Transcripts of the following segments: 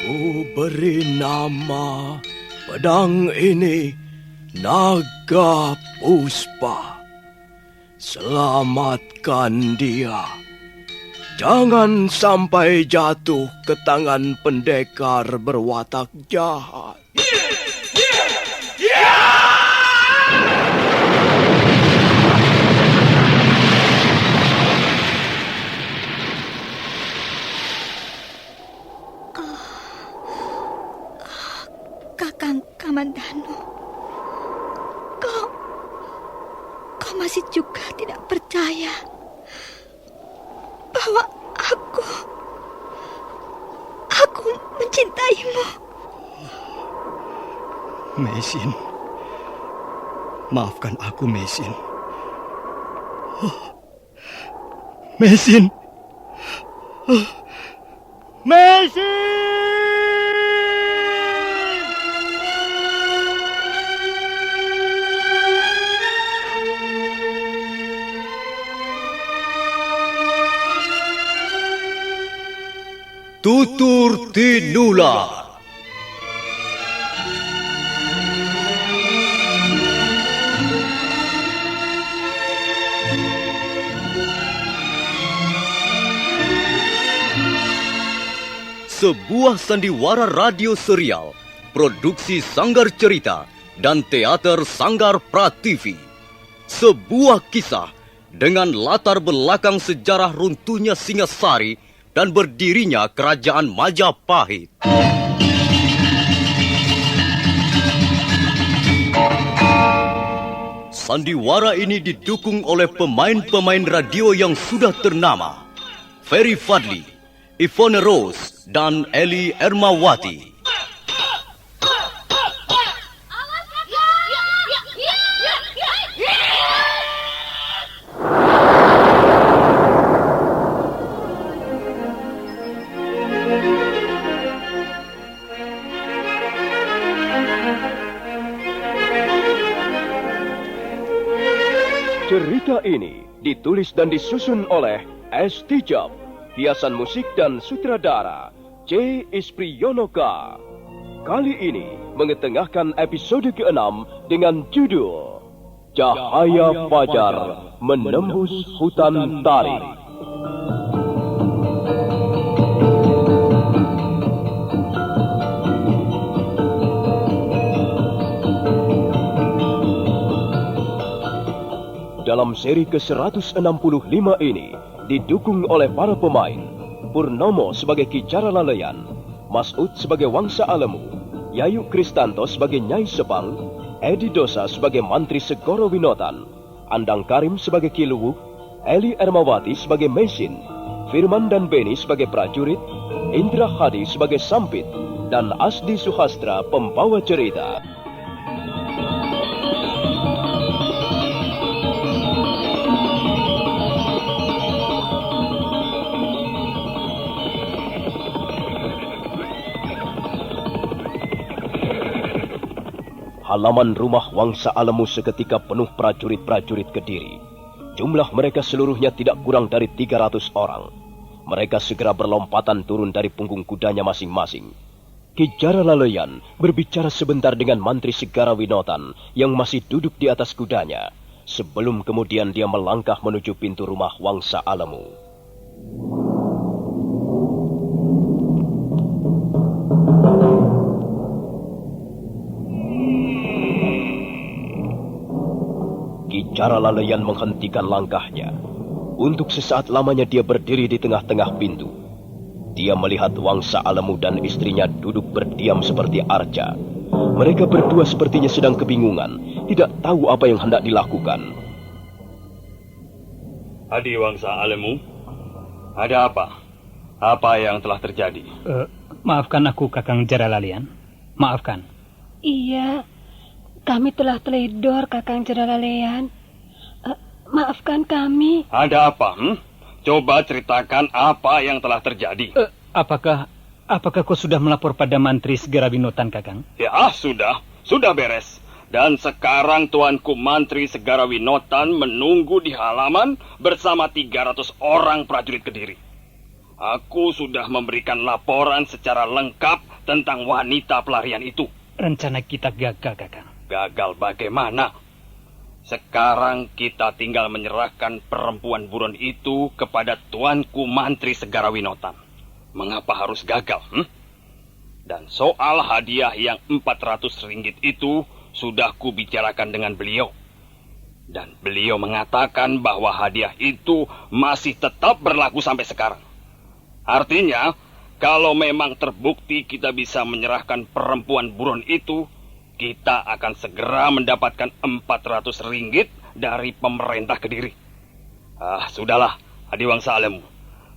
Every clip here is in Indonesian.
Ku beri nama pedang ini Naga Puspa. Selamatkan dia. Jangan sampai jatuh ke tangan pendekar berwatak jahat. Kakang Kamandanu, kau masih juga tidak percaya bahwa aku mencintaimu. Meisin, maafkan aku, Meisin. Meisin. Meisin! Tutur Tinular. Sebuah sandiwara radio serial, produksi Sanggar Cerita dan Teater Sanggar Prativi. Sebuah kisah dengan latar belakang sejarah runtuhnya Singasari dan berdirinya Kerajaan Majapahit. Sandiwara ini didukung oleh pemain-pemain radio yang sudah ternama, Ferry Fadli, Ivone Rose, dan Eli Ermawati. Cerita ini ditulis dan disusun oleh S. Tijab, hiasan musik dan sutradara C. Ispriyonoka. Kali ini mengetengahkan episode ke-6 dengan judul Cahaya Fajar Menembus Hutan Tarik. Dalam seri ke-165 ini didukung oleh para pemain Purnomo sebagai Ki Jaralaleyan, Masud sebagai Wangsa Alemu, Yayu Kristanto sebagai Nyai Sepang, Edi Dosa sebagai Mantri Segoro Winotan, Andang Karim sebagai Ki Luwuk, Eli Ermawati sebagai Meisin, Firman dan Beni sebagai prajurit, Indra Hadi sebagai Sampit, dan Asdi Suhastra pembawa cerita. Halaman rumah Wangsa Alemu seketika penuh prajurit-prajurit Kediri. Jumlah mereka seluruhnya tidak kurang dari 300 orang. Mereka segera berlompatan turun dari punggung kudanya masing-masing. Ki Jaralaleyan berbicara sebentar dengan Mantri Segara Winotan yang masih duduk di atas kudanya, sebelum kemudian dia melangkah menuju pintu rumah Wangsa Alemu. Ki Jaralaleyan menghentikan langkahnya. Untuk sesaat lamanya dia berdiri di tengah-tengah pintu. Dia melihat Wangsa Alemu dan istrinya duduk berdiam seperti arca. Mereka berdua sepertinya sedang kebingungan, tidak tahu apa yang hendak dilakukan. Adi Wangsa Alemu, ada apa? Apa yang telah terjadi? Maafkan aku, Kakang Jaralaleyan. Maafkan. Iya, kami telah teledor, Kakang Jaralaleyan. Maafkan kami. Ada apa? Coba ceritakan apa yang telah terjadi. Apakah kau sudah melapor pada Mantri Segara Winotan, Kakang? Ya, sudah beres. Dan sekarang Tuanku Mantri Segara Winotan menunggu di halaman bersama 300 orang prajurit Kediri. Aku sudah memberikan laporan secara lengkap tentang wanita pelarian itu. Rencana kita gagal, Kakang. Gagal bagaimana? Sekarang kita tinggal menyerahkan perempuan buron itu kepada Tuanku Mantri Segara Winotan. Mengapa harus gagal? Dan soal hadiah yang 400 ringgit itu sudah kubicarakan dengan beliau. Dan beliau mengatakan bahwa hadiah itu masih tetap berlaku sampai sekarang. Artinya, kalau memang terbukti kita bisa menyerahkan perempuan buron itu, kita akan segera mendapatkan 400 ringgit dari pemerintah Kediri. Sudahlah, Adiwangsa Alemu.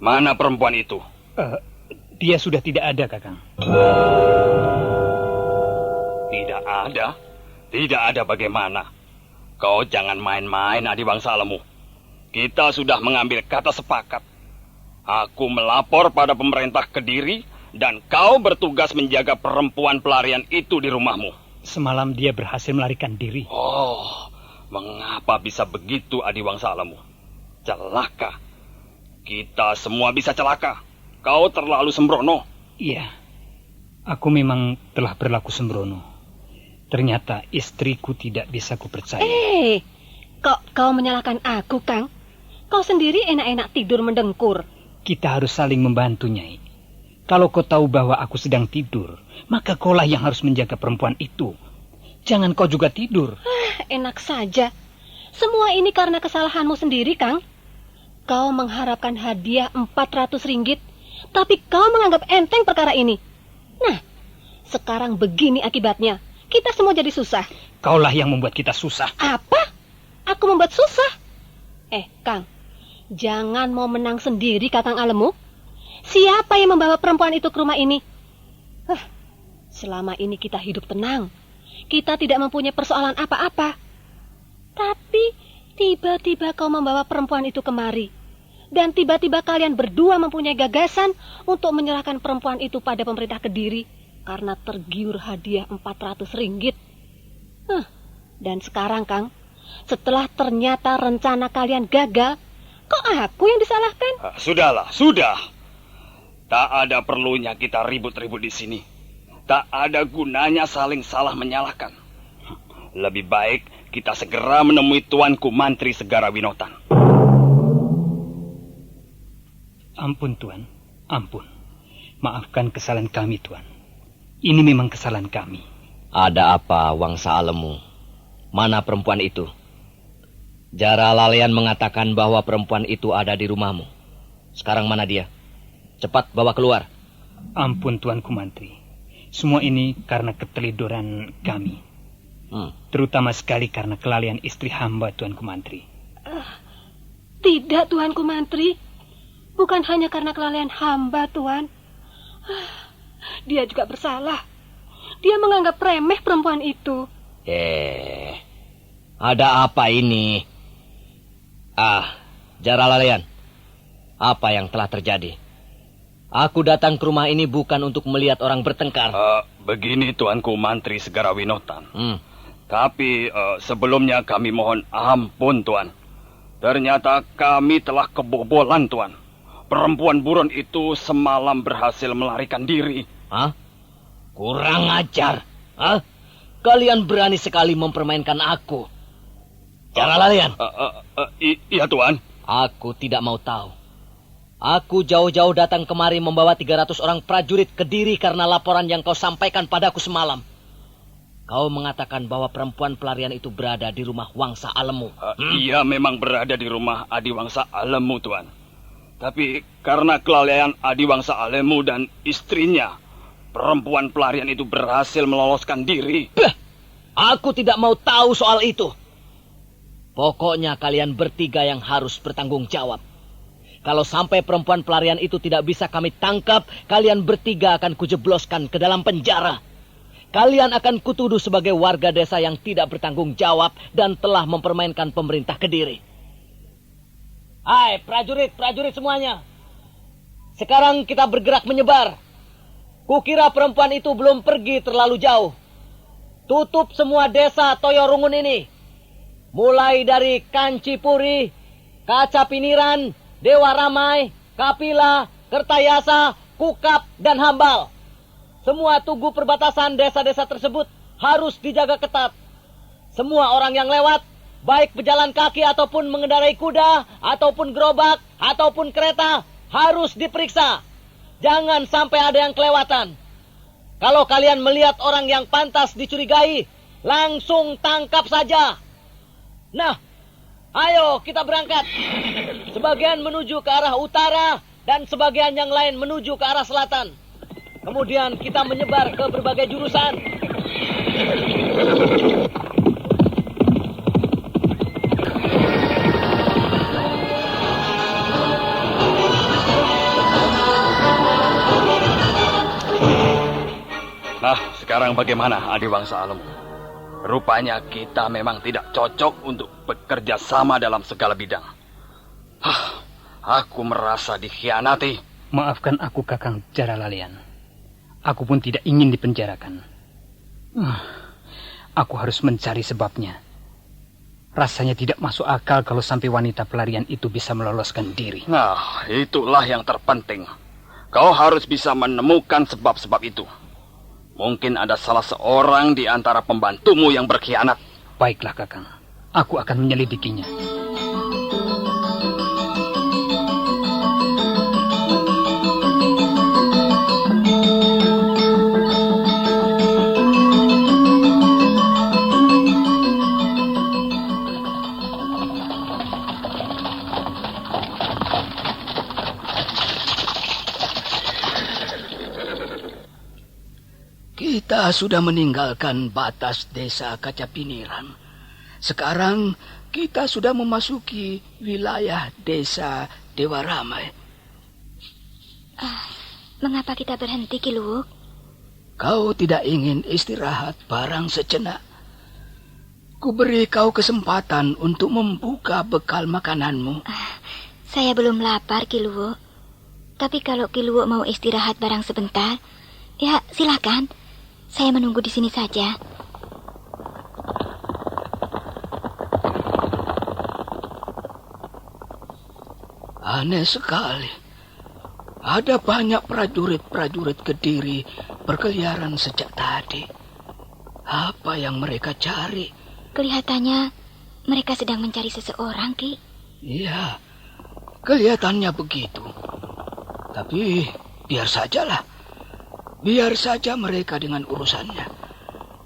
Mana perempuan itu? Dia sudah tidak ada, Kakang. Tidak ada? Tidak ada bagaimana? Kau jangan main-main, Adiwangsa Alemu. Kita sudah mengambil kata sepakat. Aku melapor pada pemerintah Kediri dan kau bertugas menjaga perempuan pelarian itu di rumahmu. Semalam dia berhasil melarikan diri. Oh, mengapa bisa begitu, Adiwangsa Alemu? Celaka. Kita semua bisa celaka. Kau terlalu sembrono. Iya, aku memang telah berlaku sembrono. Ternyata istriku tidak bisa kupercaya. Kok kau menyalahkan aku, Kang? Kau sendiri enak-enak tidur mendengkur. Kita harus saling membantu, Nyai. Kalau kau tahu bahwa aku sedang tidur, maka kaulah yang harus menjaga perempuan itu. Jangan kau juga tidur. Enak saja. Semua ini karena kesalahanmu sendiri, Kang. Kau mengharapkan hadiah 400 ringgit, tapi kau menganggap enteng perkara ini. Nah, sekarang begini akibatnya. Kita semua jadi susah. Kaulah yang membuat kita susah. Apa? Aku membuat susah? Kang, jangan mau menang sendiri, Kakang Alemu. Siapa yang membawa perempuan itu ke rumah ini? Selama ini kita hidup tenang. Kita tidak mempunyai persoalan apa-apa. Tapi tiba-tiba kau membawa perempuan itu kemari. Dan tiba-tiba kalian berdua mempunyai gagasan untuk menyerahkan perempuan itu pada pemerintah Kediri karena tergiur hadiah 400 ringgit. Dan sekarang, Kang, setelah ternyata rencana kalian gagal, kok aku yang disalahkan? Sudahlah, sudah. Tak ada perlunya kita ribut-ribut di sini. Tak ada gunanya saling salah menyalahkan. Lebih baik kita segera menemui Tuanku Mantri Segara Winotan. Ampun, Tuan. Ampun. Maafkan kesalahan kami, Tuan. Ini memang kesalahan kami. Ada apa, Wangsa Alemu? Mana perempuan itu? Jara Lalean mengatakan bahwa perempuan itu ada di rumahmu. Sekarang mana dia? Cepat bawa keluar. Ampun, Tuanku Mantri. Semua ini karena ketelidoran kami. Terutama sekali karena kelalaian istri hamba, Tuanku Mantri. Tidak, Tuanku Mantri. Bukan hanya karena kelalaian hamba, Tuan. Dia juga bersalah. Dia menganggap remeh perempuan itu. Ada apa ini? Jara Lalean, apa yang telah terjadi? Aku datang ke rumah ini bukan untuk melihat orang bertengkar. Begini, Tuanku Mantri Segara Winotan. Tapi sebelumnya kami mohon ampun, Tuan. Ternyata kami telah kebobolan, Tuan. Perempuan buron itu semalam berhasil melarikan diri. Kurang ajar. Kalian berani sekali mempermainkan aku. Jara Lalean. Iya, Tuan. Aku tidak mau tahu. Aku jauh-jauh datang kemari membawa 300 orang prajurit Kediri karena laporan yang kau sampaikan padaku semalam. Kau mengatakan bahwa perempuan pelarian itu berada di rumah Wangsa Alemu. Iya, memang berada di rumah Adiwangsa Alemu, Tuan. Tapi karena kelalaian Adiwangsa Alemu dan istrinya, perempuan pelarian itu berhasil meloloskan diri. Aku tidak mau tahu soal itu. Pokoknya kalian bertiga yang harus bertanggung jawab. Kalau sampai perempuan pelarian itu tidak bisa kami tangkap, kalian bertiga akan kujebloskan ke dalam penjara. Kalian akan kutuduh sebagai warga desa yang tidak bertanggung jawab dan telah mempermainkan pemerintah Kediri. Hai, prajurit semuanya. Sekarang kita bergerak menyebar. Kukira perempuan itu belum pergi terlalu jauh. Tutup semua desa Toyorungun ini. Mulai dari Kancipuri, Kacapiniran, Dewa Ramai, Kapila, Kertayasa, Kukap, dan Hambal. Semua tugu perbatasan desa-desa tersebut harus dijaga ketat. Semua orang yang lewat, baik berjalan kaki ataupun mengendarai kuda, ataupun gerobak, ataupun kereta, harus diperiksa. Jangan sampai ada yang kelewatan. Kalau kalian melihat orang yang pantas dicurigai, langsung tangkap saja. Nah, ayo kita berangkat. Sebagian menuju ke arah utara dan sebagian yang lain menuju ke arah selatan. Kemudian kita menyebar ke berbagai jurusan. Nah, sekarang bagaimana Adiwangsa Alemu? Rupanya kita memang tidak cocok untuk bekerja sama dalam segala bidang. Aku merasa dikhianati. Maafkan aku, Kakang Jaralalian. Aku pun tidak ingin dipenjarakan. Aku harus mencari sebabnya. Rasanya tidak masuk akal kalau sampai wanita pelarian itu bisa meloloskan diri. Nah, itulah yang terpenting. Kau harus bisa menemukan sebab-sebab itu. Mungkin ada salah seorang di antara pembantumu yang berkhianat. Baiklah, Kakang. Aku akan menyelidikinya. Kita sudah meninggalkan batas desa Kacapiniran. Sekarang kita sudah memasuki wilayah desa Dewa Ramai. Mengapa kita berhenti, Ki Luwuk? Kau tidak ingin istirahat barang sejenak? Kuberi kau kesempatan untuk membuka bekal makananmu. Saya belum lapar, Ki Luwuk. Tapi kalau Ki Luwuk mau istirahat barang sebentar, ya silakan. Saya menunggu di sini saja. Aneh sekali. Ada banyak prajurit-prajurit Kediri berkeliaran sejak tadi. Apa yang mereka cari? Kelihatannya mereka sedang mencari seseorang, Ki. Iya, kelihatannya begitu. Tapi biar sajalah. Biar saja mereka dengan urusannya.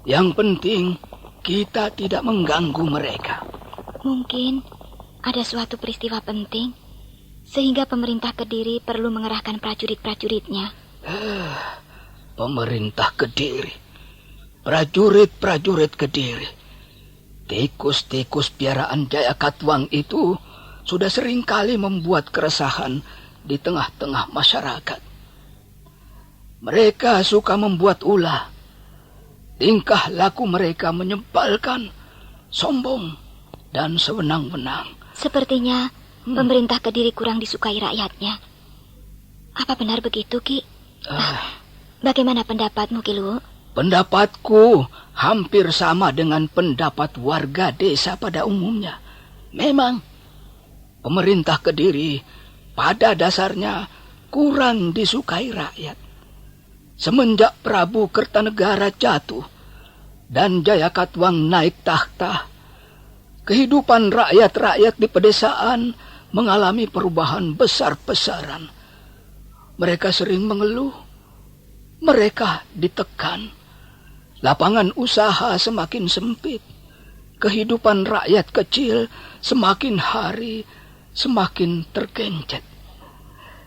Yang penting kita tidak mengganggu mereka. Mungkin ada suatu peristiwa penting sehingga pemerintah Kediri perlu mengerahkan prajurit-prajuritnya. Pemerintah Kediri. Prajurit-prajurit Kediri. Tikus-tikus piaraan Jayakatwang itu sudah seringkali membuat keresahan di tengah-tengah masyarakat. Mereka suka membuat ulah. Tingkah laku mereka menyebalkan, sombong, dan sewenang-wenang. Sepertinya pemerintah Kediri kurang disukai rakyatnya. Apa benar begitu, Ki? Bagaimana pendapatmu, Ki Luwuk? Pendapatku hampir sama dengan pendapat warga desa pada umumnya. Memang, pemerintah Kediri pada dasarnya kurang disukai rakyat. Semenjak Prabu Kertanegara jatuh dan Jayakatwang naik tahta, kehidupan rakyat-rakyat di pedesaan mengalami perubahan besar-besaran. Mereka sering mengeluh, mereka ditekan. Lapangan usaha semakin sempit, kehidupan rakyat kecil semakin hari semakin tergencet.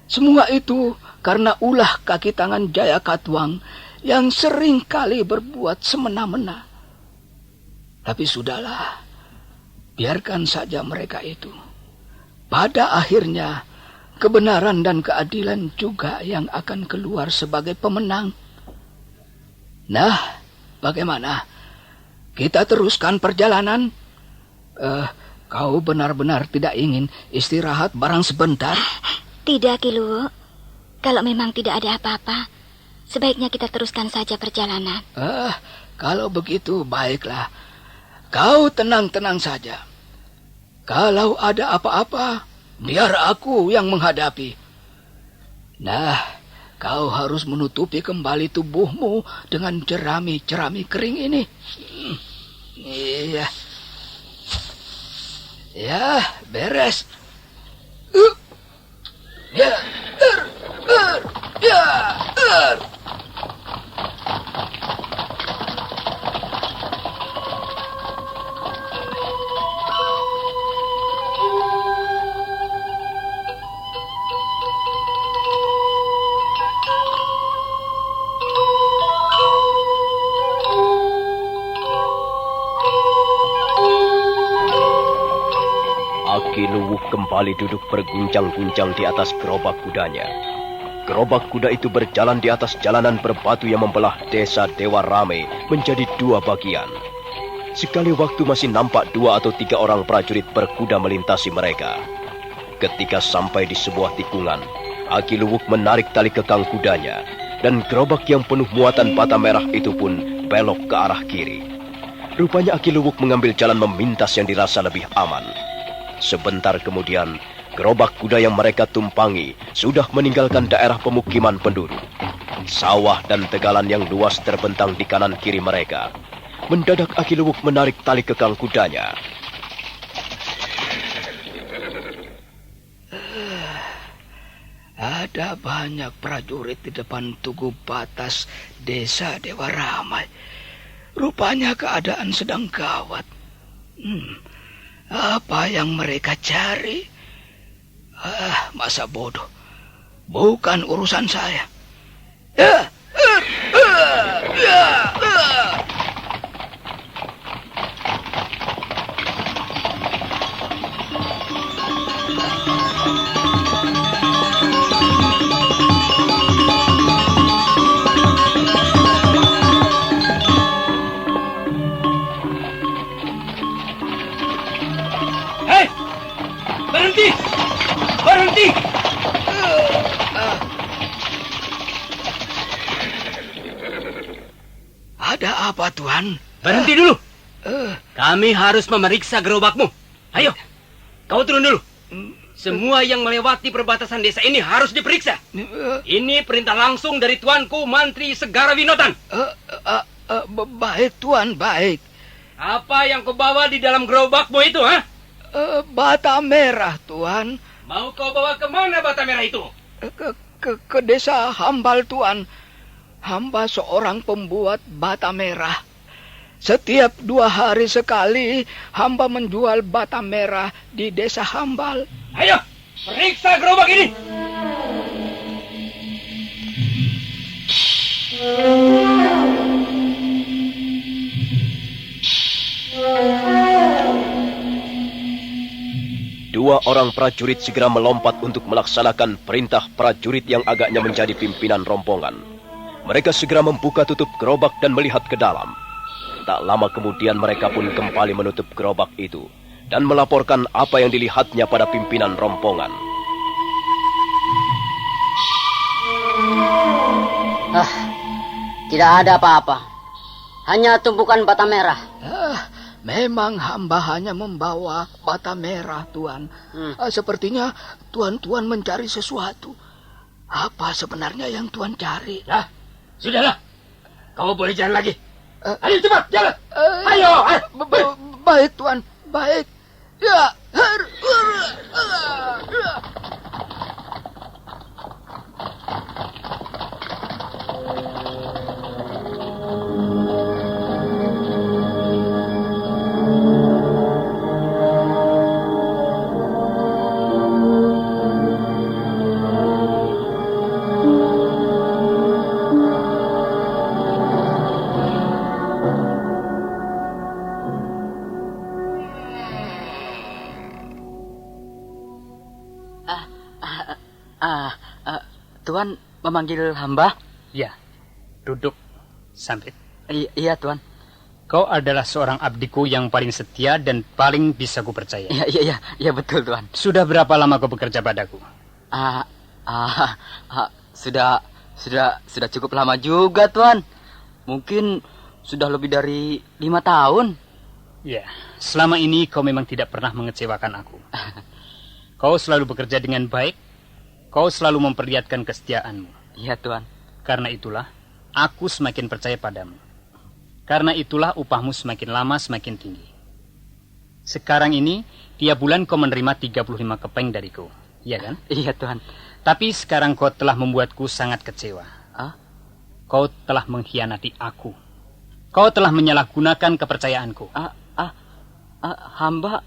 Semua itu karena ulah kaki tangan Jayakatwang yang sering kali berbuat semena-mena. Tapi sudahlah, biarkan saja mereka itu. Pada akhirnya, kebenaran dan keadilan juga yang akan keluar sebagai pemenang. Nah, bagaimana? Kita teruskan perjalanan? Kau benar-benar tidak ingin istirahat barang sebentar? Tidak, Ki Luwuk. Kalau memang tidak ada apa-apa, sebaiknya kita teruskan saja perjalanan. Kalau begitu baiklah. Kau tenang-tenang saja. Kalau ada apa-apa, biar aku yang menghadapi. Nah, kau harus menutupi kembali tubuhmu dengan jerami-jerami kering ini. Iya. Ya, beres. Ya, ya. Aki Luwuk kembali duduk berguncang-guncang di atas gerobak kudanya. Gerobak kuda itu berjalan di atas jalanan berbatu yang membelah desa Dewa Rame menjadi dua bagian. Sekali waktu masih nampak 2 atau 3 orang prajurit berkuda melintasi mereka. Ketika sampai di sebuah tikungan, Aki Luwuk menarik tali kekang kudanya, dan gerobak yang penuh muatan bata merah itu pun belok ke arah kiri. Rupanya Aki Luwuk mengambil jalan memintas yang dirasa lebih aman. Sebentar kemudian, gerobak kuda yang mereka tumpangi sudah meninggalkan daerah pemukiman penduduk. Sawah dan tegalan yang luas terbentang di kanan kiri mereka. Mendadak Aki Luwuk menarik tali kekang kudanya. Ada banyak prajurit di depan tugu batas desa Dewa Ramai. Rupanya keadaan sedang gawat. Apa yang mereka cari? Masa bodoh. Bukan urusan saya. Berhenti! Berhenti! Ada apa, Tuan? Berhenti dulu. Kami harus memeriksa gerobakmu. Ayo, kau turun dulu. Semua yang melewati perbatasan desa ini harus diperiksa. Ini perintah langsung dari Tuanku Mantri Segara Winotan. Baik, Tuan, baik. Apa yang kau bawa di dalam gerobakmu itu, ha? Bata merah, Tuan. Mau kau bawa kemana bata merah itu? Ke desa Hambal, Tuan. Hamba seorang pembuat bata merah. Setiap 2 hari sekali, hamba menjual bata merah di desa Hambal. Ayo, periksa gerobak ini. Dua orang prajurit segera melompat untuk melaksanakan perintah prajurit yang agaknya menjadi pimpinan rombongan. Mereka segera membuka tutup gerobak dan melihat ke dalam. Tak lama kemudian mereka pun kembali menutup gerobak itu dan melaporkan apa yang dilihatnya pada pimpinan rombongan. Tidak ada apa-apa. Hanya tumpukan bata merah. Memang hamba hanya membawa bata merah, Tuan. Sepertinya Tuan mencari sesuatu. Apa sebenarnya yang Tuan cari? Sudahlah. Kau boleh jalan lagi. Ayo cepat, jalan. Ayo. Baik, Tuan. Baik. Ya. Tuan memanggil hamba? Ya, duduk, Sambit. Iya, Tuan. Kau adalah seorang abdiku yang paling setia dan paling bisa kupercaya. Iya, betul, Tuan. Sudah berapa lama kau bekerja padaku? Sudah cukup lama juga, Tuan. Mungkin sudah lebih dari 5 tahun. Ya, selama ini kau memang tidak pernah mengecewakan aku. Kau selalu bekerja dengan baik Kau selalu memperlihatkan kesetiaanmu. Iya, Tuan. Karena itulah, aku semakin percaya padamu. Karena itulah upahmu semakin lama semakin tinggi. Sekarang ini, tiap bulan kau menerima 35 kepeng dariku. Iya kan? Iya, Tuan. Tapi sekarang kau telah membuatku sangat kecewa. Kau telah mengkhianati aku. Kau telah menyalahgunakan kepercayaanku. Hamba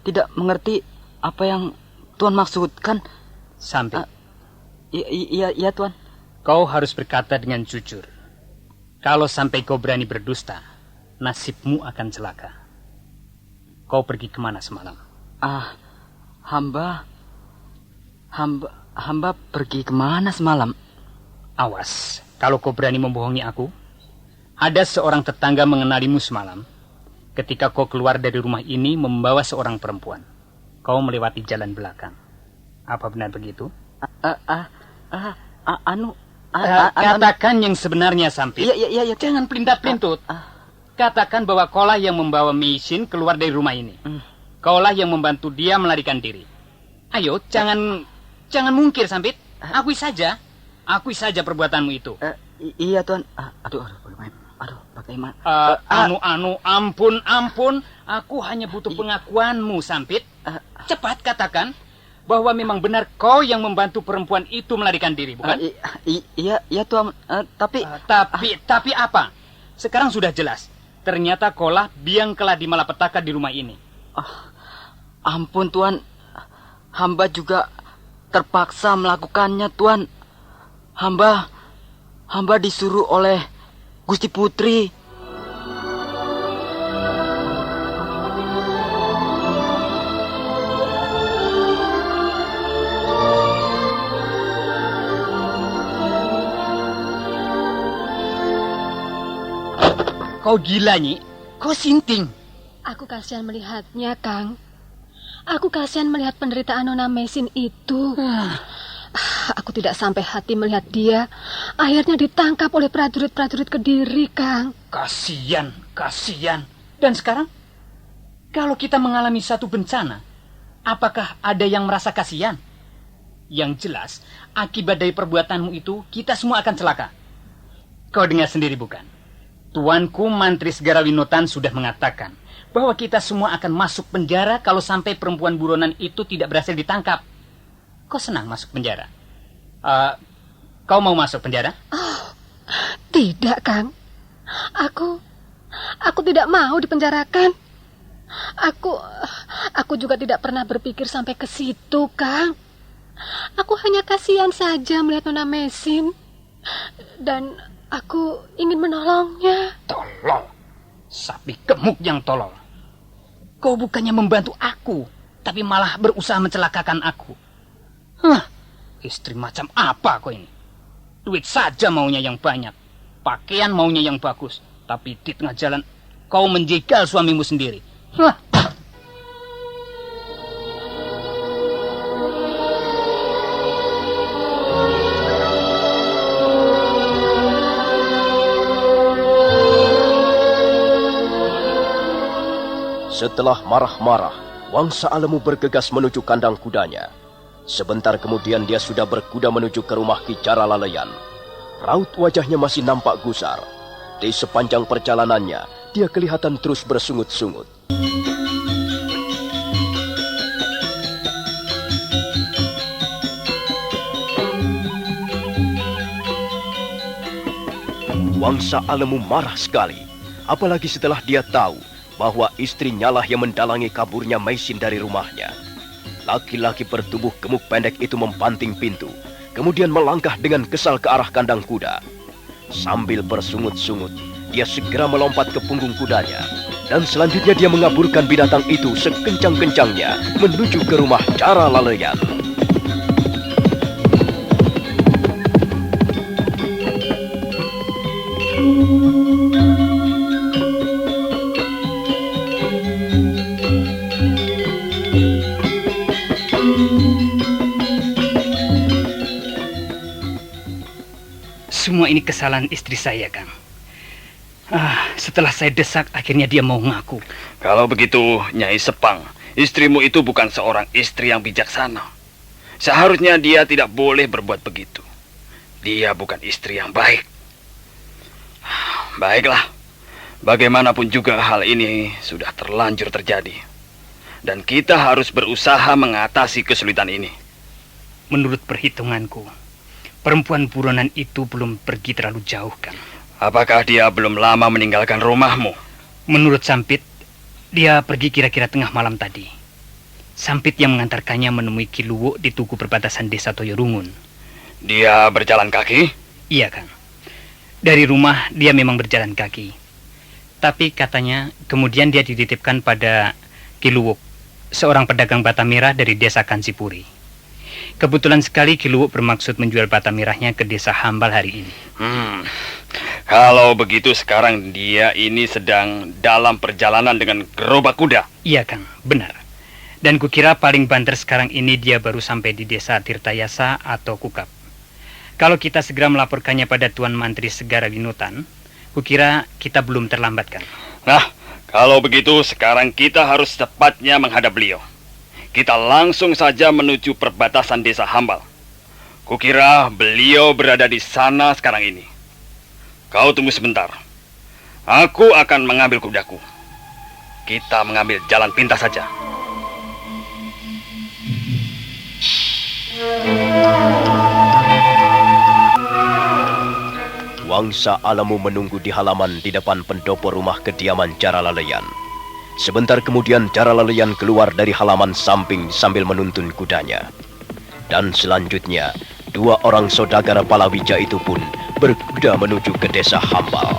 tidak mengerti apa yang Tuan maksudkan. Sampai. Iya, Tuan. Kau harus berkata dengan jujur. Kalau sampai kau berani berdusta, nasibmu akan celaka. Kau pergi kemana semalam? Hamba pergi kemana semalam? Awas, kalau kau berani membohongi aku. Ada seorang tetangga mengenalimu semalam. Ketika kau keluar dari rumah ini membawa seorang perempuan. Kau melewati jalan belakang. Apa benar begitu? Katakan yang sebenarnya, Sampit. Iya. Jangan pelintat-pelintut. Katakan bahwa kaulah yang membawa Meisin keluar dari rumah ini. Kaulah yang membantu dia melarikan diri. Ayo, jangan mungkir, Sampit. Akui saja perbuatanmu itu. Iya, Tuan. Aduh, bagaimana? Ampun. Aku hanya butuh pengakuanmu, Sampit. Cepat katakan bahwa memang benar kau yang membantu perempuan itu melarikan diri, bukan? Iya, Tuan. Tapi apa? Sekarang sudah jelas. Ternyata kaulah biang keladi malapetaka di rumah ini. Ampun, Tuan. Hamba juga terpaksa melakukannya, Tuan. Hamba disuruh oleh Gusti Putri. Kau gila, Nyi. Kau sinting. Aku kasihan melihatnya, Kang. Aku kasihan melihat penderitaan Nona Meisin itu. Aku tidak sampai hati melihat dia akhirnya ditangkap oleh prajurit-prajurit Kediri, Kang. Kasihan. Dan sekarang, kalau kita mengalami satu bencana, apakah ada yang merasa kasihan? Yang jelas, akibat dari perbuatanmu itu, kita semua akan celaka. Kau dengar sendiri, bukan? Tuanku Mantri Segarawinotan sudah mengatakan bahwa kita semua akan masuk penjara kalau sampai perempuan buronan itu tidak berhasil ditangkap. Kau senang masuk penjara? Kau mau masuk penjara? Tidak, Kang. Aku tidak mau dipenjarakan. Aku juga tidak pernah berpikir sampai ke situ, Kang. Aku hanya kasihan saja melihat Nona Meisin. Dan aku ingin menolongnya. Tolol. Sapi gemuk yang tolol. Kau bukannya membantu aku, tapi malah berusaha mencelakakan aku. Istri macam apa kau ini? Duit saja maunya yang banyak. Pakaian maunya yang bagus. Tapi di tengah jalan kau menjegal suamimu sendiri. Setelah marah-marah, Wangsa Alemu bergegas menuju kandang kudanya. Sebentar kemudian dia sudah berkuda menuju ke rumah Ki Cara Laleyan. Raut wajahnya masih nampak gusar. Di sepanjang perjalanannya, dia kelihatan terus bersungut-sungut. Wangsa Alemu marah sekali, apalagi setelah dia tahu bahwa istrinya lah yang mendalangi kaburnya Meisin dari rumahnya. Laki-laki bertubuh gemuk pendek itu membanting pintu, kemudian melangkah dengan kesal ke arah kandang kuda. Sambil bersungut-sungut, dia segera melompat ke punggung kudanya, dan selanjutnya dia mengaburkan binatang itu sekencang-kencangnya menuju ke rumah Cara Laleyan. Semua ini kesalahan istri saya, Kang. Setelah saya desak, akhirnya dia mau ngaku. Kalau begitu, Nyai Sepang, istrimu itu bukan seorang istri yang bijaksana. Seharusnya dia tidak boleh berbuat begitu. Dia bukan istri yang baik. Baiklah, bagaimanapun juga hal ini sudah terlanjur terjadi. Dan kita harus berusaha mengatasi kesulitan ini. Menurut perhitunganku, perempuan buronan itu belum pergi terlalu jauh, Kang. Apakah dia belum lama meninggalkan rumahmu? Menurut Sampit, dia pergi kira-kira tengah malam tadi. Sampit yang mengantarkannya menemui Ki Luwo di tugu perbatasan desa Toyorungun. Dia berjalan kaki? Iya, Kang. Dari rumah dia memang berjalan kaki. Tapi katanya kemudian dia dititipkan pada Ki Luwo, seorang pedagang bata merah dari desa Kansipuri. Kebetulan sekali Ki Luwo bermaksud menjual bata merahnya ke desa Hambal hari ini. Kalau begitu sekarang dia ini sedang dalam perjalanan dengan gerobak kuda. Iya, Kang, benar. Dan kukira paling banter sekarang ini dia baru sampai di desa Tirtayasa atau Kukap. Kalau kita segera melaporkannya pada Tuan Mantri Segara Winotan, kukira kita belum terlambat, Kang. Nah, kalau begitu sekarang kita harus cepatnya menghadap beliau. Kita langsung saja menuju perbatasan desa Hambal. Kukira beliau berada di sana sekarang ini. Kau tunggu sebentar. Aku akan mengambil kudaku. Kita mengambil jalan pintas saja. Wangsa Alamu menunggu di halaman di depan pendopo rumah kediaman Jaralaleyan. Sebentar kemudian Jaralaleyan keluar dari halaman samping sambil menuntun kudanya. Dan selanjutnya, dua orang saudagar Palawija itu pun berkuda menuju ke desa Hambal.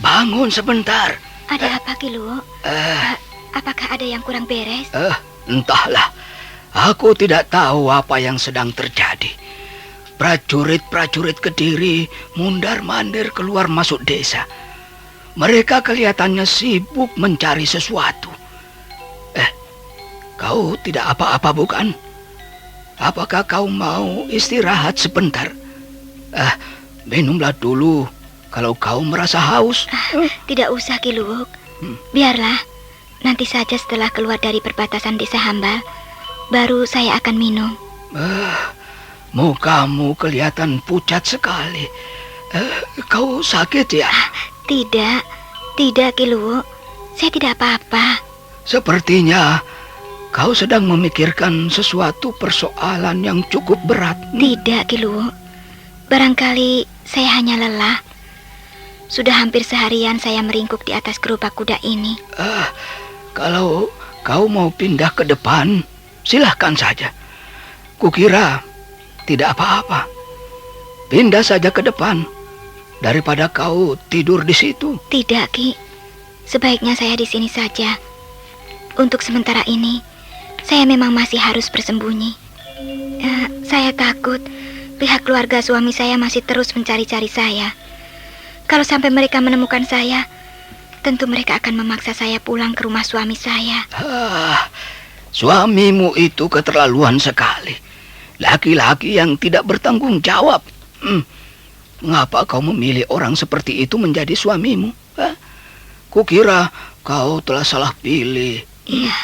Bangun sebentar. Ada apa, Ki Luwo? Apakah ada yang kurang beres? Entahlah. Aku tidak tahu apa yang sedang terjadi. Prajurit-prajurit Kediri mundar-mandir keluar masuk desa. Mereka kelihatannya sibuk mencari sesuatu. Kau tidak apa-apa bukan? Apakah kau mau istirahat sebentar? Minumlah dulu kalau kau merasa haus. Tidak usah, Ki Luwo. Biarlah. Nanti saja setelah keluar dari perbatasan desa Hambal, baru saya akan minum. Mukamu kelihatan pucat sekali. Kau sakit ya? Tidak, Ki Luwo. Saya tidak apa-apa. Sepertinya kau sedang memikirkan sesuatu persoalan yang cukup berat. Tidak, Ki Luwo. Barangkali saya hanya lelah. Sudah hampir seharian saya meringkuk di atas gerobak kuda ini. Kalau kau mau pindah ke depan, silahkan saja. Kukira tidak apa-apa. Pindah saja ke depan daripada kau tidur di situ. Tidak, Ki. Sebaiknya saya di sini saja. Untuk sementara ini, saya memang masih harus bersembunyi. Saya takut pihak keluarga suami saya masih terus mencari-cari saya. Kalau sampai mereka menemukan saya, tentu mereka akan memaksa saya pulang ke rumah suami saya. Suamimu itu keterlaluan sekali. Laki-laki yang tidak bertanggung jawab. Mengapa kau memilih orang seperti itu menjadi suamimu? Kukira kau telah salah pilih. Iya,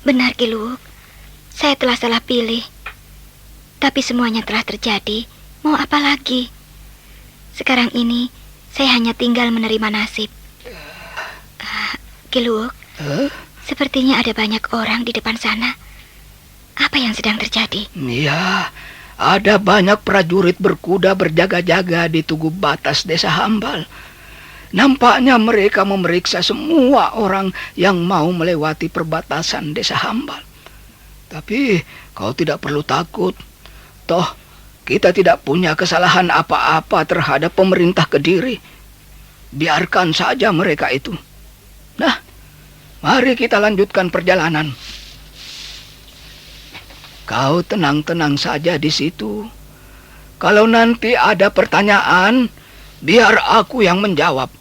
benar, Ki Luwo. Saya telah salah pilih. Tapi semuanya telah terjadi. Mau apa lagi? Sekarang ini saya hanya tinggal menerima nasib. Ki Luwo, sepertinya ada banyak orang di depan sana. Apa yang sedang terjadi? Iya, ada banyak prajurit berkuda berjaga-jaga di tugu batas desa Hambal. Nampaknya mereka memeriksa semua orang yang mau melewati perbatasan desa Hambal. Tapi kau tidak perlu takut. Toh, kita tidak punya kesalahan apa-apa terhadap pemerintah Kediri. biarkan saja mereka itu. Nah, mari kita lanjutkan perjalanan. Kau tenang-tenang saja di situ. Kalau nanti ada pertanyaan, biar aku yang menjawab.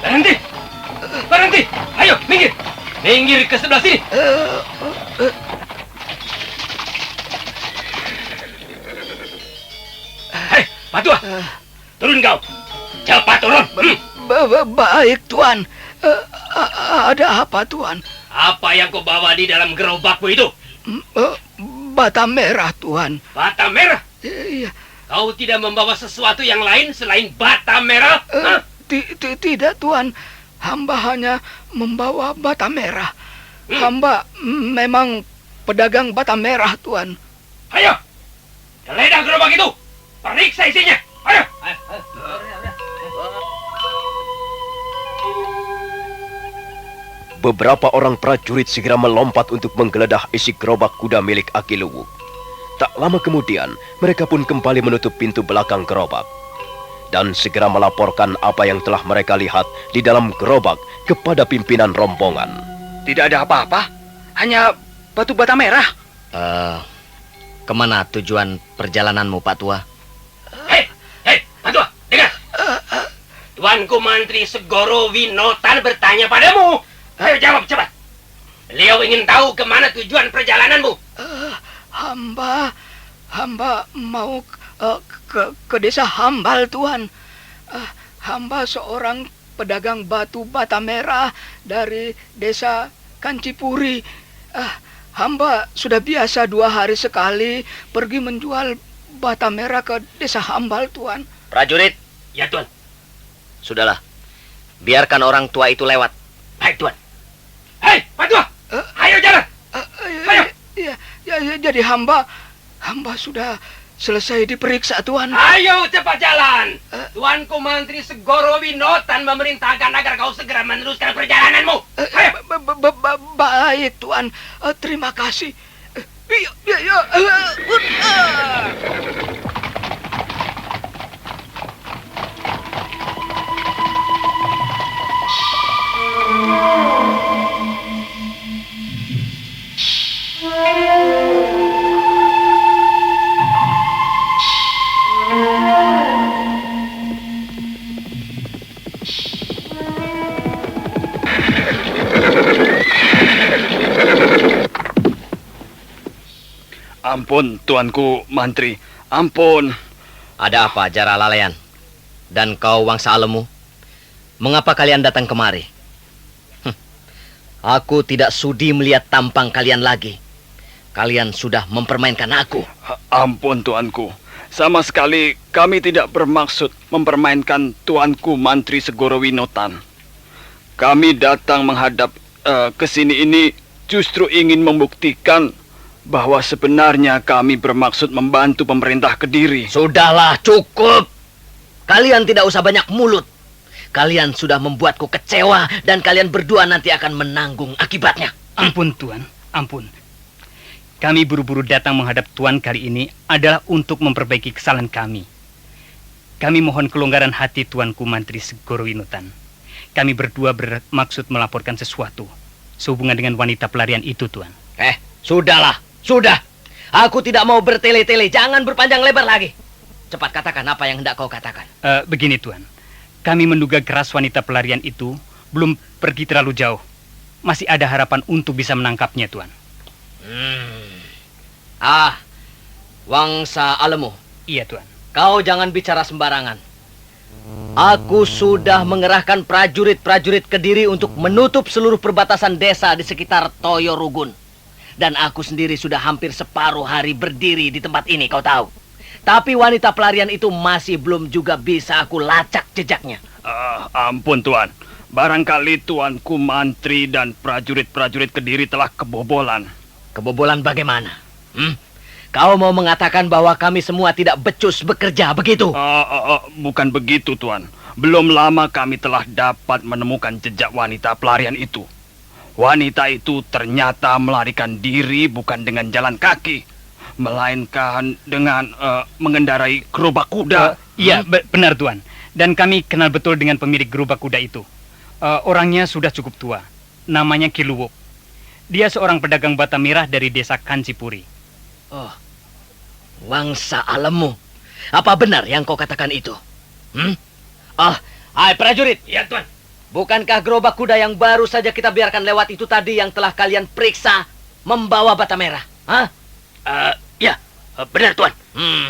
Berhenti! Berhenti! Ayo, minggir! Minggir ke sebelah sini! Hei, Patua! Turun kau! Cepat turun! Baik, Tuan. Ada apa, Tuan? Apa yang kau bawa di dalam gerobakmu itu? Bata merah, Tuan. Bata merah? Iya. Kau tidak membawa sesuatu yang lain selain bata merah? Tidak, Tuan. Hamba hanya membawa bata merah. Hamba memang pedagang bata merah, Tuan. Ayo, geledah gerobak itu. Periksa isinya. Ayo. Beberapa orang prajurit segera melompat untuk menggeledah isi gerobak kuda milik Aki Luwuk. Tak lama kemudian, mereka pun kembali menutup pintu belakang gerobak dan segera melaporkan apa yang telah mereka lihat di dalam gerobak kepada pimpinan rombongan. Tidak ada apa-apa, hanya batu bata merah. Kemana tujuan perjalananmu, Pak Tua? Hei, Pak Tua, dengar. Tuanku Mantri Segoro Winotan bertanya padamu. Ayo jawab cepat. Beliau ingin tahu kemana tujuan perjalananmu. Hamba mau ke desa Hambal, Tuan. Hamba seorang pedagang batu bata merah dari desa Kancipuri. Hamba sudah biasa 2 hari sekali pergi menjual bata merah ke desa Hambal, Tuan. Prajurit. Ya, Tuan. Sudahlah. Biarkan orang tua itu lewat. Baik, Tuan. Hei, Pak Tua. Ayo jalan. Ayo. Ya, jadi hamba sudah selesai diperiksa, Tuan. Ayo cepat jalan. Tuanku Mantri Segoro Winotan memerintahkan agar kau segera meneruskan perjalananmu. Ayo. Baik, Tuan. Terima kasih. Ya. Ampun, Tuanku Mantri. Ampun. Ada apa, Jara Lalean? Dan kau, Wangsa Alemu? Mengapa kalian datang kemari? Aku tidak sudi melihat tampang kalian lagi. Kalian sudah mempermainkan aku. Ampun, Tuanku. Sama sekali kami tidak bermaksud mempermainkan Tuanku Mantri Segoro Winotan. Kami datang menghadap ke sini ini justru ingin membuktikan bahwa sebenarnya kami bermaksud membantu pemerintah Kediri. Sudahlah, cukup. Kalian tidak usah banyak mulut. Kalian sudah membuatku kecewa dan kalian berdua nanti akan menanggung akibatnya. Ampun, Tuan. Ampun. Kami buru-buru datang menghadap Tuan kali ini adalah untuk memperbaiki kesalahan kami. Kami mohon kelonggaran hati Tuanku Mantri Segoro Winotan. Kami berdua bermaksud melaporkan sesuatu sehubungan dengan wanita pelarian itu, Tuan. Sudahlah. Sudah. Aku tidak mau bertele-tele. Jangan berpanjang lebar lagi. Cepat katakan apa yang hendak kau katakan. Begini, Tuan. Kami menduga keras wanita pelarian itu belum pergi terlalu jauh. Masih ada harapan untuk bisa menangkapnya, Tuan. Wangsa Alemu. Iya, Tuan. Kau jangan bicara sembarangan. Aku sudah mengerahkan prajurit-prajurit Kediri untuk menutup seluruh perbatasan desa di sekitar Toyo Rugun. Dan aku sendiri sudah hampir separuh hari berdiri di tempat ini, kau tahu. Tapi wanita pelarian itu masih belum juga bisa aku lacak jejaknya. Ampun Tuan, barangkali Tuanku Mantri dan prajurit-prajurit Kediri telah kebobolan. Kebobolan bagaimana? Kau mau mengatakan bahwa kami semua tidak becus bekerja, begitu? Bukan begitu Tuan. Belum lama kami telah dapat menemukan jejak wanita pelarian itu. Wanita itu ternyata melarikan diri bukan dengan jalan kaki, melainkan dengan mengendarai gerobak kuda. Iya, benar Tuan. Dan kami kenal betul dengan pemilik gerobak kuda itu. Orangnya sudah cukup tua. Namanya Ki Luwuk. Dia seorang pedagang bata merah dari desa Kancipuri. Oh, Wangsa Alemu. Apa benar yang kau katakan itu? Hai prajurit. Ya Tuan. Bukankah gerobak kuda yang baru saja kita biarkan lewat itu tadi yang telah kalian periksa membawa bata merah? Ya, benar Tuan.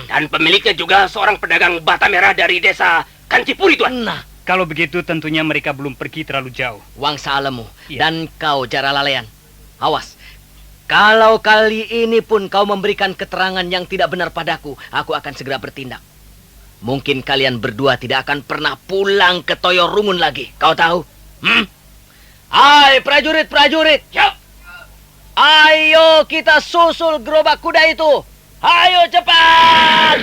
Dan pemiliknya juga seorang pedagang bata merah dari desa Kancipuri Tuan. Nah, Kalau begitu tentunya mereka belum pergi terlalu jauh. Wangsa Alemu. Ya. Dan kau Jara Lalean. Awas. Kalau kali ini pun kau memberikan keterangan yang tidak benar padaku, aku akan segera bertindak. Mungkin kalian berdua tidak akan pernah pulang ke Toyo Rungun lagi. Kau tahu? Hai prajurit-prajurit. Ya. Ayo kita susul gerobak kuda itu. Ayo cepat.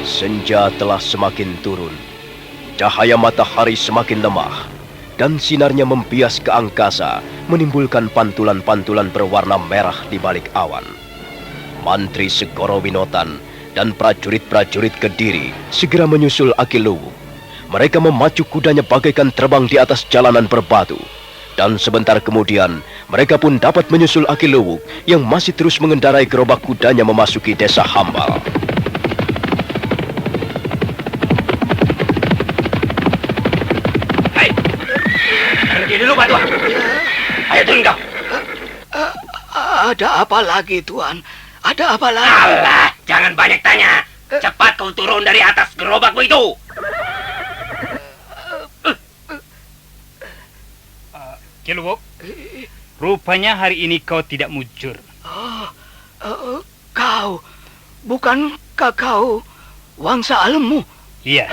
Senja telah semakin turun. Cahaya matahari semakin lemah. Dan sinarnya membias ke angkasa, menimbulkan pantulan-pantulan berwarna merah di balik awan. Mantri Segoro Winotan dan prajurit-prajurit Kediri segera menyusul Aki Luwuk. Mereka memacu kudanya bagaikan terbang di atas jalanan berbatu. Dan sebentar kemudian, mereka pun dapat menyusul Aki Luwuk yang masih terus mengendarai gerobak kudanya memasuki desa Hambal. Pergi dulu Pak Tuan. Ayo turun kau. Ada apa lagi Tuan? Ada apa lagi? Alah, jangan banyak tanya. Cepat kau turun dari atas gerobakmu itu. Ki Luwuk, rupanya hari ini kau tidak mujur. Kau, bukankah kau Wangsa Alemu? Iya.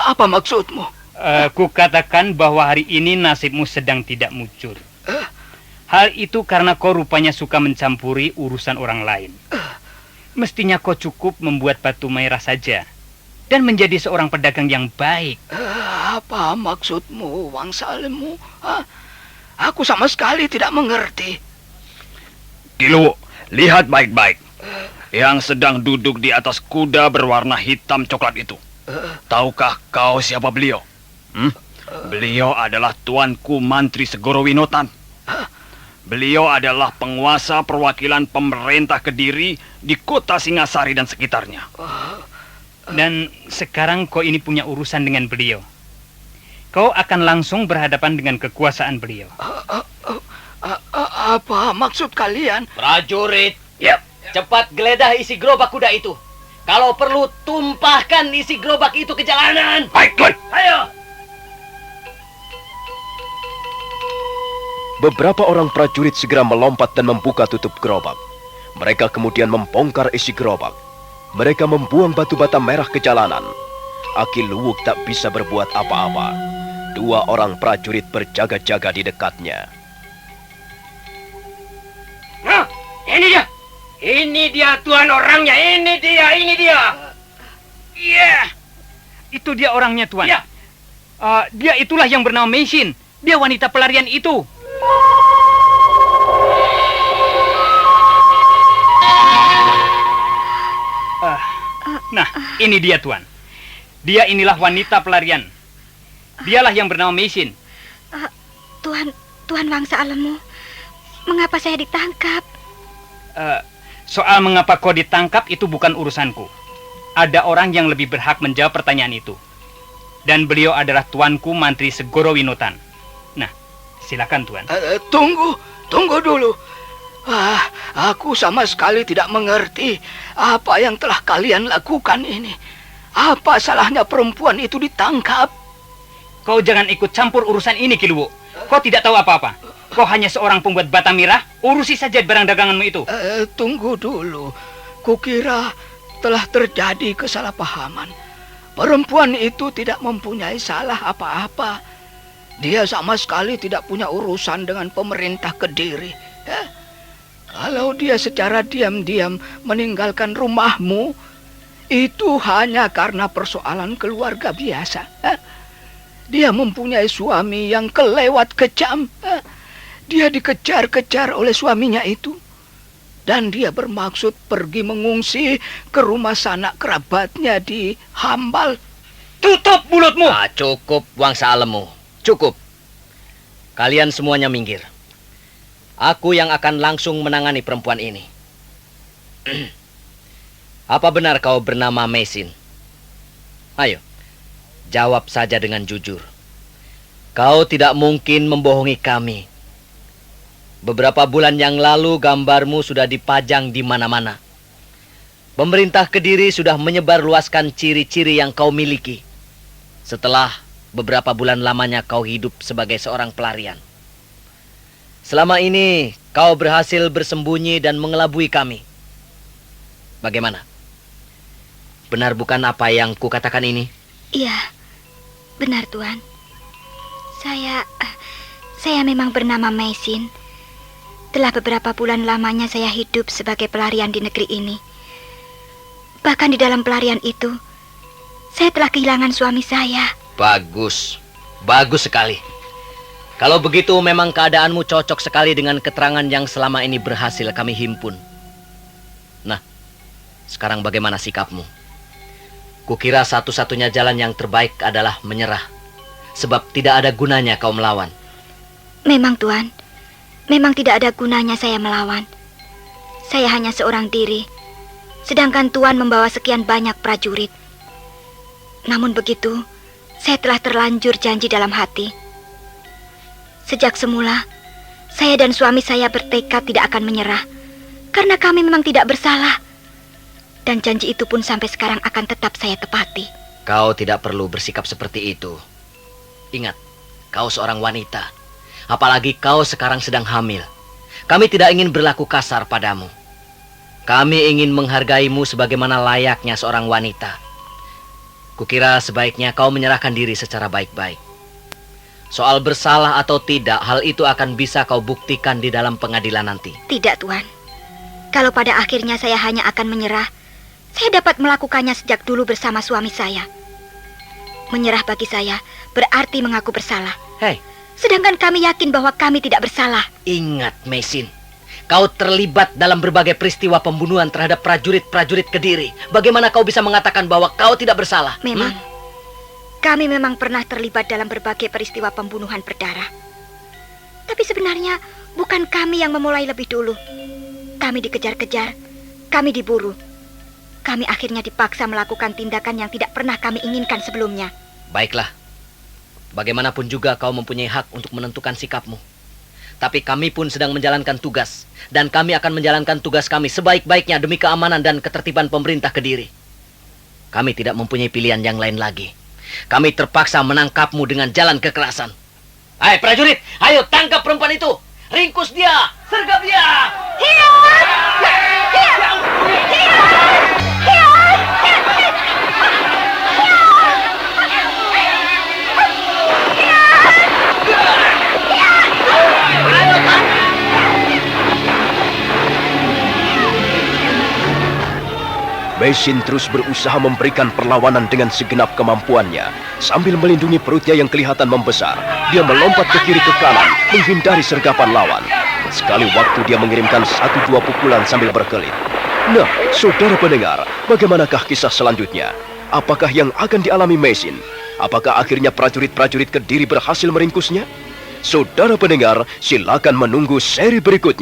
Apa maksudmu? Ku katakan bahwa hari ini nasibmu sedang tidak mujur. Hal itu karena kau rupanya suka mencampuri urusan orang lain. Mestinya kau cukup membuat batu merah saja dan menjadi seorang pedagang yang baik. Apa maksudmu, Wangsa Alemu? Aku sama sekali tidak mengerti. Ki Luwuk, lihat baik-baik. Yang sedang duduk di atas kuda berwarna hitam coklat itu. Tahukah kau siapa beliau? Beliau adalah Tuanku Mantri Segoro Winotan. Beliau adalah penguasa perwakilan pemerintah Kediri di kota Singasari dan sekitarnya. Dan sekarang kau ini punya urusan dengan beliau. Kau akan langsung berhadapan dengan kekuasaan beliau. Apa maksud kalian? Prajurit. Ya. Cepat geledah isi gerobak kuda itu. Kalau perlu tumpahkan isi gerobak itu ke jalanan. Baik Tuan. Ayo. Beberapa orang prajurit segera melompat dan membuka tutup gerobak. Mereka kemudian membongkar isi gerobak. Mereka membuang batu bata merah ke jalanan. Aki Luwuk tak bisa berbuat apa-apa. 2 orang prajurit berjaga-jaga di dekatnya. Nah, ini dia. Ini dia Tuan orangnya. Ini dia. Iya. Itu dia orangnya, Tuan. Ya. Dia itulah yang bernama Meisin. Dia wanita pelarian itu. Nah, ini dia, Tuan. Dia inilah wanita pelarian. Dialah yang bernama Meisin. Tuan Wangsa Alemu, mengapa saya ditangkap? Soal mengapa kau ditangkap itu bukan urusanku. Ada orang yang lebih berhak menjawab pertanyaan itu. Dan beliau adalah Tuanku Mantri Segoro Winotan. Nah, silakan Tuan. Tunggu dulu. Aku sama sekali tidak mengerti apa yang telah kalian lakukan ini. Apa salahnya perempuan itu ditangkap? Kau jangan ikut campur urusan ini, Ki Luwuk. Kau tidak tahu apa-apa. Kau hanya seorang pembuat bata mirah. Urusi saja barang daganganmu itu. Tunggu dulu. Kukira telah terjadi kesalahpahaman. Perempuan itu tidak mempunyai salah apa-apa. Dia sama sekali tidak punya urusan dengan pemerintah Kediri. Kalau dia secara diam-diam meninggalkan rumahmu, itu hanya karena persoalan keluarga biasa. Dia mempunyai suami yang kelewat kejam. Dia dikejar-kejar oleh suaminya itu. Dan dia bermaksud pergi mengungsi ke rumah sanak kerabatnya di Hambal. Tutup mulutmu! Cukup, Wangsa Alemu. Cukup. Kalian semuanya minggir. Aku yang akan langsung menangani perempuan ini. Apa benar kau bernama Mesin? Ayo, jawab saja dengan jujur. Kau tidak mungkin membohongi kami. Beberapa bulan yang lalu gambarmu sudah dipajang di mana-mana. Pemerintah Kediri sudah menyebarluaskan ciri-ciri yang kau miliki. Setelah beberapa bulan lamanya kau hidup sebagai seorang pelarian. Selama ini kau berhasil bersembunyi dan mengelabui kami. Bagaimana? Benar bukan apa yang kukatakan ini? Iya, benar Tuan. Saya memang bernama Mesin. Telah beberapa bulan lamanya saya hidup sebagai pelarian di negeri ini. Bahkan di dalam pelarian itu, saya telah kehilangan suami saya. Bagus, bagus sekali. Kalau begitu memang keadaanmu cocok sekali dengan keterangan yang selama ini berhasil kami himpun. Nah, sekarang bagaimana sikapmu? Kukira satu-satunya jalan yang terbaik adalah menyerah. Sebab tidak ada gunanya kau melawan. Memang Tuan, memang tidak ada gunanya saya melawan. Saya hanya seorang diri, sedangkan Tuan membawa sekian banyak prajurit. Namun begitu, saya telah terlanjur janji dalam hati. Sejak semula, saya dan suami saya bertekad tidak akan menyerah, karena kami memang tidak bersalah. Dan janji itu pun sampai sekarang akan tetap saya tepati. Kau tidak perlu bersikap seperti itu. Ingat, kau seorang wanita. Apalagi kau sekarang sedang hamil. Kami tidak ingin berlaku kasar padamu. Kami ingin menghargaimu sebagaimana layaknya seorang wanita. Kukira sebaiknya kau menyerahkan diri secara baik-baik. Soal bersalah atau tidak, hal itu akan bisa kau buktikan di dalam pengadilan nanti. Tidak, Tuan. Kalau pada akhirnya saya hanya akan menyerah, saya dapat melakukannya sejak dulu bersama suami saya. Menyerah bagi saya berarti mengaku bersalah. Hei, sedangkan kami yakin bahwa kami tidak bersalah. Ingat, Mesin, kau terlibat dalam berbagai peristiwa pembunuhan terhadap prajurit-prajurit Kediri. Bagaimana kau bisa mengatakan bahwa kau tidak bersalah? Memang, kami memang pernah terlibat dalam berbagai peristiwa pembunuhan berdarah. Tapi sebenarnya bukan kami yang memulai lebih dulu. Kami dikejar-kejar, kami diburu. Kami akhirnya dipaksa melakukan tindakan yang tidak pernah kami inginkan sebelumnya. Baiklah, bagaimanapun juga kau mempunyai hak untuk menentukan sikapmu. Tapi kami pun sedang menjalankan tugas. Dan kami akan menjalankan tugas kami sebaik-baiknya demi keamanan dan ketertiban pemerintah Kediri. Kami tidak mempunyai pilihan yang lain lagi. Kami terpaksa menangkapmu dengan jalan kekerasan. Hai prajurit, ayo tangkap perempuan itu. Ringkus dia, sergap dia. Hiat! Hiat! Hiat! Mesin terus berusaha memberikan perlawanan dengan segenap kemampuannya. Sambil melindungi perutnya yang kelihatan membesar, dia melompat ke kiri ke kanan, menghindari sergapan lawan. Sekali waktu dia mengirimkan 1-2 pukulan sambil berkelit. Nah, saudara pendengar, bagaimanakah kisah selanjutnya? Apakah yang akan dialami Mesin? Apakah akhirnya prajurit-prajurit Kediri berhasil meringkusnya? Saudara pendengar, silakan menunggu seri berikutnya.